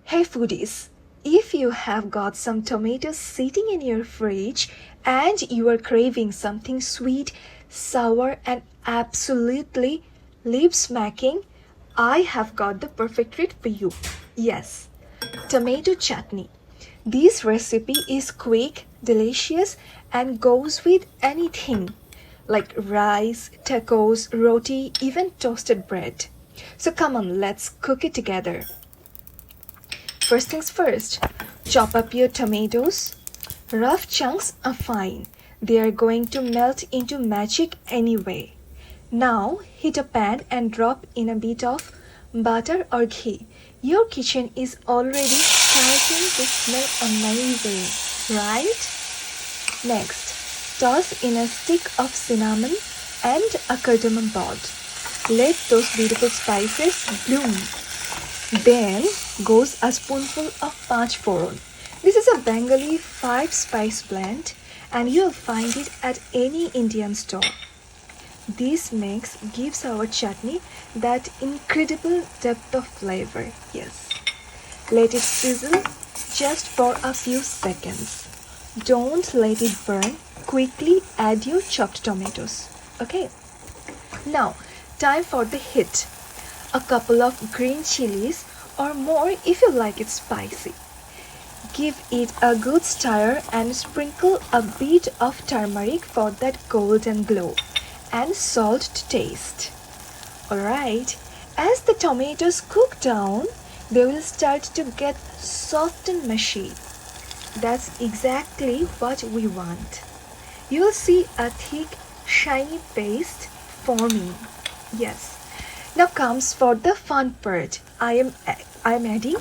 Hey foodies, if you have got some tomatoes sitting in your fridge and you are craving something sweet, sour and absolutely lip-smacking, I have got the perfect treat for you. Yes, tomato chutney. This recipe is quick, delicious and goes with anything like rice, tacos, roti, even toasted bread. So come on, let's cook it together. First things first, chop up your tomatoes. Rough chunks are fine. They are going to melt into magic anyway. Now heat a pan and drop in a bit of butter or ghee. Your kitchen is already starting to smell amazing, right? Next, toss in a stick of cinnamon and a cardamom pod. Let those beautiful spices bloom. Then goes a spoonful of panch foron. This is a Bengali 5-spice blend and you'll find it at any Indian store. This mix gives our chutney that incredible depth of flavor. Yes. Let it sizzle just for a few seconds. Don't let it burn. Quickly add your chopped tomatoes. Okay. Now, time for the hit. A couple of green chilies or more if you like it spicy. Give it a good stir and sprinkle a bit of turmeric for that golden glow and salt to taste. Alright, as the tomatoes cook down, they will start to get soft and mushy. That's exactly what we want. You'll see a thick, shiny paste forming. Yes. Now comes for the fun part. I am adding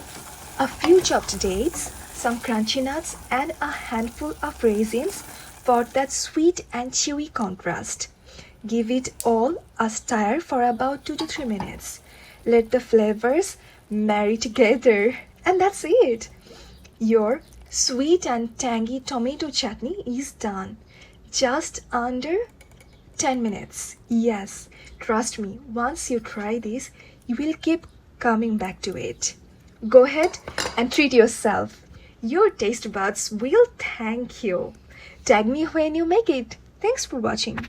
a few chopped dates, some crunchy nuts and a handful of raisins for that sweet and chewy contrast. Give it all a stir for about 2 to 3 minutes. Let the flavors marry together. And that's it. Your sweet and tangy tomato chutney is done. Just under 10 minutes. Yes, trust me, once you try this, you will keep coming back to it. Go ahead and treat yourself. Your taste buds will thank you. Tag me when you make it. Thanks for watching.